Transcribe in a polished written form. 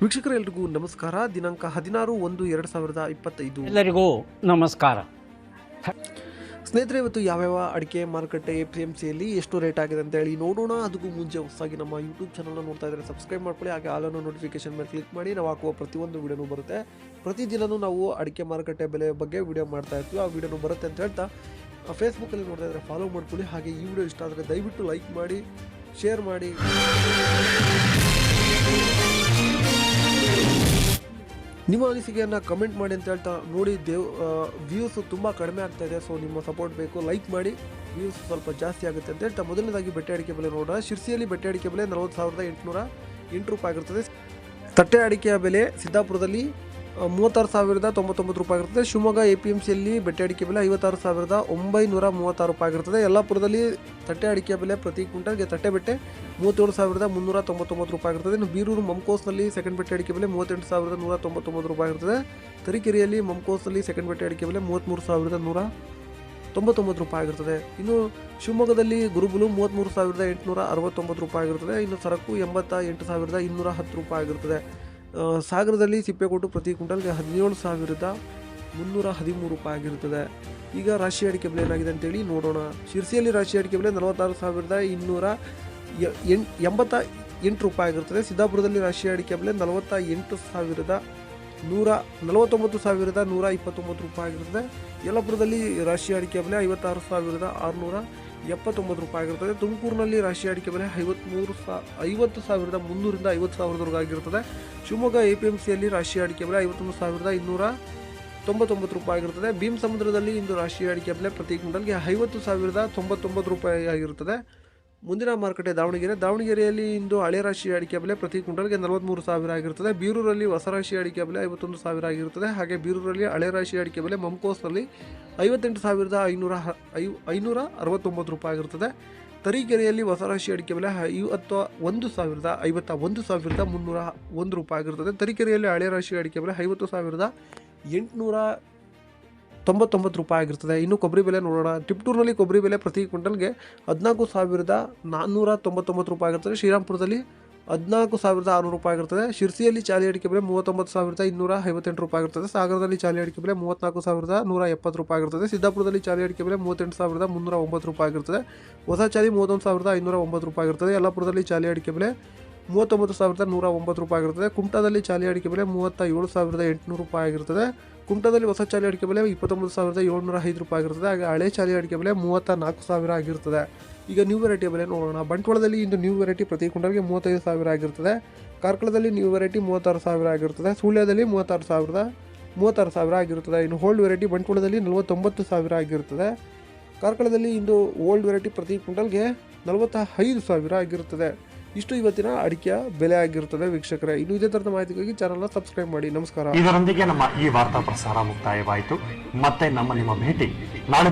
ವೀಕ್ಷಕರೆಲ್ಲರಿಗೂ ನಮಸ್ಕಾರ. ದಿನಾಂಕ 16/1/2025. ಎಲ್ಲರಿಗೂ ನಮಸ್ಕಾರ. ಸ್ನೇಹಿತರೆ, ಇವತ್ತು ಯಾವ್ಯಾವ ಅಡಿಕೆ ಮಾರುಕಟ್ಟೆ APMCಯಲ್ಲಿ ಎಷ್ಟು ರೇಟ್ ಆಗಿದೆ ಅಂತ ಹೇಳಿ ನೋಡೋಣ. ಅದಕ್ಕೂ ಮುಂಚೆ ಹೊಸದಾಗಿ ನಮ್ಮ ಯೂಟ್ಯೂಬ್ ಚಾನಲ್ನ ನೋಡ್ತಾ ಇದ್ದರೆ ಸಬ್ಸ್ಕ್ರೈಬ್ ಮಾಡ್ಕೊಳ್ಳಿ, ಹಾಗೆ ಆಲನ್ನು ನೋಟಿಫಿಕೇಶನ್ ಮೇಲೆ ಕ್ಲಿಕ್ ಮಾಡಿ. ನಾವು ಹಾಕುವ ಪ್ರತಿಯೊಂದು ವಿಡಿಯೋನೂ ಬರುತ್ತೆ. ಪ್ರತಿದಿನವೂ ನಾವು ಅಡಿಕೆ ಮಾರುಕಟ್ಟೆ ಬೆಲೆ ಬಗ್ಗೆ ವಿಡಿಯೋ ಮಾಡ್ತಾ ಇರ್ತೀವಿ. ಆ ವಿಡಿಯೋನು ಬರುತ್ತೆ ಅಂತ ಹೇಳ್ತಾ ಫೇಸ್ಬುಕ್ಕಲ್ಲಿ ನೋಡ್ತಾ ಇದ್ದರೆ ಫಾಲೋ ಮಾಡ್ಕೊಳ್ಳಿ. ಹಾಗೆ ಈ ವಿಡಿಯೋ ಇಷ್ಟ ಆದರೆ ದಯವಿಟ್ಟು ಲೈಕ್ ಮಾಡಿ, ಶೇರ್ ಮಾಡಿ. ನಿಮ್ಮ ಅನಿಸಿಕೆಯನ್ನು ಕಮೆಂಟ್ ಮಾಡಿ ಅಂತ ಹೇಳ್ತಾ ನೋಡಿ. ವ್ಯೂಸ್ ತುಂಬ ಕಡಿಮೆ ಆಗ್ತಾ ಇದೆ, ಸೊ ನಿಮ್ಮ ಸಪೋರ್ಟ್ ಬೇಕು. ಲೈಕ್ ಮಾಡಿ, ವ್ಯೂಸ್ ಸ್ವಲ್ಪ ಜಾಸ್ತಿ ಆಗುತ್ತೆ ಅಂತ ಹೇಳ್ತಾ ಮೊದಲನೇದಾಗಿ ಬೆಟ್ಟೆ ಅಡಿಕೆ ಬೆಲೆ ನೋಡೋಣ. ಶಿರ್ಸಿಯಲ್ಲಿ ಬೆಟ್ಟೆ ಅಡಿಕೆ ಬೆಲೆ 40,808 ರೂಪಾಯಿ ಆಗಿರ್ತದೆ. ತಟ್ಟೆ ಅಡಿಕೆಯ ಬೆಲೆ ಸಿದ್ದಾಪುರದಲ್ಲಿ 36,099 ರೂಪಾಯಿ ಆಗಿರ್ತದೆ. ಶಿವಮೊಗ್ಗ APMCಯಲ್ಲಿ ಬೆಟ್ಟೆ ಅಡಿಕೆ ಬೆಲೆ 56,936 ರೂಪಾಯಿ ಆಗಿರ್ತದೆ. ಯಲ್ಲಾಪುರದಲ್ಲಿ ತಟ್ಟೆ ಅಡಿಕೆಯ ಬೆಲೆ ಪ್ರತಿ ಕ್ವಿಂಟಲ್ಗೆ ತಟ್ಟೆ ಬೆಟ್ಟೆ 37,399 ರೂಪಾಯಿ ಆಗಿರ್ತದೆ. ಇನ್ನು ಬೀರೂರು ಮಮ್ಕೋಸ್ನಲ್ಲಿ ಸೆಕೆಂಡ್ ಬೆಟ್ಟೆ ಅಡಿಕೆ ಬೆಲೆ 38,199 ರೂಪಾಯಿ ಆಗಿರ್ತದೆ. ತರೀಕೆರೆಯಲ್ಲಿ ಮಮ್ಕೋಸ್ನಲ್ಲಿ ಸೆಕೆಂಡ್ ಬೆಟ್ಟೆ ಅಡಿಕೆ ಬೆಲೆ 33,199 ರೂಪಾಯಿ ಆಗಿರ್ತದೆ. ಇನ್ನು ಶಿವಮೊಗ್ಗದಲ್ಲಿ ಗುರುಬುಲು 33,869 ರೂಪಾಯಿ ಆಗಿರ್ತದೆ. ಇನ್ನು ಸರಕು 88,210 ರೂಪಾಯಿ ಆಗಿರ್ತದೆ. ಸಾಗರದಲ್ಲಿ ಸಿಪ್ಪೆಕೊಟ್ಟು ಪ್ರತಿ ಕ್ವಿಂಟಲ್ಗೆ 17,313 ರೂಪಾಯಿ ಆಗಿರುತ್ತದೆ. ಈಗ ರಾಶಿ ಅಡಿಕೆ ಬೆಲೆ ಏನಾಗಿದೆ ಅಂತೇಳಿ ನೋಡೋಣ. ಶಿರ್ಸಿಯಲ್ಲಿ ರಾಶಿ ಅಡಿಕೆ ಬೆಲೆ 46,288 ರೂಪಾಯಿ ಆಗಿರ್ತದೆ. ಸಿದ್ದಾಪುರದಲ್ಲಿ ರಾಶಿ ಅಡಿಕೆ ಬೆಲೆ 49,129 ರೂಪಾಯಿ ಆಗಿರ್ತದೆ. ಯಲ್ಲಾಪುರದಲ್ಲಿ ರಾಶಿ ಅಡಿಕೆ ಬೆಲೆ 56,679 ರೂಪಾಯಿ ಆಗಿರ್ತದೆ. ತುಮಕೂರಿನಲ್ಲಿ ರಾಶಿ ಅಡಿಕೆ ಬೆಲೆ 50,300ರಿಂದ 50,000 ಆಗಿರ್ತದೆ. ಶಿವಮೊಗ್ಗ APMCಯಲ್ಲಿ ರಾಶಿ ಅಡಿಕೆ ಬೆಲೆ 51,299 ರೂಪಾಯಿ ಆಗಿರ್ತದೆ. ಭೀಮ್ ಸಮುದ್ರದಲ್ಲಿ ಇಂದು ರಾಶಿ ಅಡಿಕೆ ಬೆಲೆ ಪ್ರತಿ ಕ್ವಿಂಟಲ್ಗೆ 50,099 ರೂಪಾಯಿ ಆಗಿರುತ್ತದೆ. ಮುಂದಿನ ಮಾರುಕಟ್ಟೆ ದಾವಣಗೆರೆಯಲ್ಲಿ ಇಂದು ಹಳೆ ರಾಶಿ ಅಡಿಕೆ ಬೆಲೆ ಪ್ರತಿ ಕ್ವಿಂಟಲ್ಗೆ 43,000 ಆಗಿರುತ್ತದೆ. ಬೀರೂರಲ್ಲಿ ಹೊಸ ರಾಶಿ ಅಡಿಕೆ ಬೆಲೆ 51,000 ಆಗಿರುತ್ತದೆ. ಹಾಗೆ ಬೀರೂರಲ್ಲಿ ಹಳೆ ರಾಶಿ ಅಡಿಕೆ ಬೆಲೆ ಮಮ್ಕೋಸ್ನಲ್ಲಿ 58,569 ರೂಪಾಯಿ ಆಗಿರುತ್ತದೆ. ತರೀಕೆರೆಯಲ್ಲಿ ಹೊಸ ರಾಶಿ ಅಡಿಕೆ ಬೆಲೆ 51,301 ರೂಪಾಯಿ ಆಗಿರುತ್ತದೆ. ತರೀಕೆರೆಯಲ್ಲಿ ಹಳೆ ರಾಶಿ ಅಡಿಕೆ ಬೆಲೆ 50,899 ರೂಪಾಯಿ ಆಗಿರ್ತದೆ. ಇನ್ನು ಕೊಬ್ಬರಿ ಬೆಲೆ ನೋಡೋಣ. ಟಿಪ್ಟೂರಿನಲ್ಲಿ ಕೊಬ್ಬರಿ ಬೆಲೆ ಪ್ರತಿ ಕ್ವಿಂಟಲ್ಗೆ 14,499 ರೂಪಾಯಿ ಆಗಿರ್ತದೆ. ಶ್ರೀರಾಮ್ಪುರದಲ್ಲಿ 14,600 ರೂಪಾಯಿ ಆಗಿರ್ತದೆ. ಶಿರ್ಸಿಯಲ್ಲಿ ಚಾಲಿ ಅಡಿಕೆ ಬೆಲೆ 39,258 ರೂಪಾಯಿ ಆಗಿರ್ತದೆ. ಸಾಗರದಲ್ಲಿ ಚಾಲಿ ಅಡಿಕೆ ಬೆಲೆ 34,170 ರೂಪಾಯಿ ಆಗಿರ್ತದೆ. ಸಿದ್ದಾಪುರದಲ್ಲಿ ಚಾಲಿ ಅಡಿಕೆ ಬೆಲೆ 38,309 ರೂಪಾಯಿ ಆಗಿರ್ತದೆ. ಹೊಸ ಚಾಲಿ 31,509 ರೂಪಾಯಿ ಆಗಿರ್ತದೆ. ಯಲ್ಲಾಪುರದಲ್ಲಿ ಚಾಲಿ ಅಡಿಕೆ ಬೆಲೆ 39,109 ರೂಪಾಯಿ ಆಗಿರ್ತದೆ. ಕುಮಟಾದಲ್ಲಿ ಚಾಲಿ ಅಡಿಕೆ ಬೆಲೆ 37,800 ರೂಪಾಯಿ ಆಗಿರ್ತದೆ. ಕುಮಟಾದಲ್ಲಿ ಹೊಸ ಚಾಲಿ ಅಡಿಕೆ ಬೆಲೆ 29,705 ರೂಪಾಯಿ ಆಗಿರ್ತದೆ. ಹಾಗೆ ಹಳೆ ಚಾಲಿ ಅಡಿಕೆ ಬೆಲೆ 34,000 ಆಗಿರ್ತದೆ. ಈಗ ನ್ಯೂ ವೆರೈಟಿ ಬೆಲೆ ನೋಡೋಣ. ಬಂಟ್ವಾಳದಲ್ಲಿ ಇಂದು ನ್ಯೂ ವೆರೈಟಿ ಪ್ರತಿ ಕ್ವಿಂಟಲ್ಗೆ 35,000 ಆಗಿರ್ತದೆ. ಕಾರ್ಕಳದಲ್ಲಿ ನ್ಯೂ ವೆರೈಟಿ 36,000 ಆಗಿರ್ತದೆ. ಸುಳ್ಯದಲ್ಲಿ 36,000 ಆಗಿರುತ್ತದೆ. ಇನ್ನು ಓಲ್ಡ್ ವೆರೈಟಿ ಬಂಟ್ವಾಳದಲ್ಲಿ 49,000 ಆಗಿರುತ್ತದೆ. ಕಾರ್ಕಳದಲ್ಲಿ ಇಂದು ಓಲ್ಡ್ ವೆರೈಟಿ ಪ್ರತಿ ಕ್ವಿಂಟಲ್ಗೆ 45,000 ಆಗಿರುತ್ತದೆ. ಇಷ್ಟು ಇವತ್ತಿನ ಅಡಿಕೆಯ ಬೆಲೆ ಆಗಿರುತ್ತದೆ. ವೀಕ್ಷಕರೇ, ಇನ್ನು ಇದೇ ತರದ ಮಾಹಿತಿಗಾಗಿ ಚಾನಲ್ನ ಸಬ್ಸ್ಕ್ರೈಬ್ ಮಾಡಿ. ನಮಸ್ಕಾರ. ಇದರೊಂದಿಗೆ ನಮ್ಮ ಈ ವಾರ್ತಾ ಪ್ರಸಾರ ಮುಕ್ತಾಯವಾಯಿತು. ಮತ್ತೆ ನಿಮ್ಮ ಭೇಟಿ ನಾಳೆ.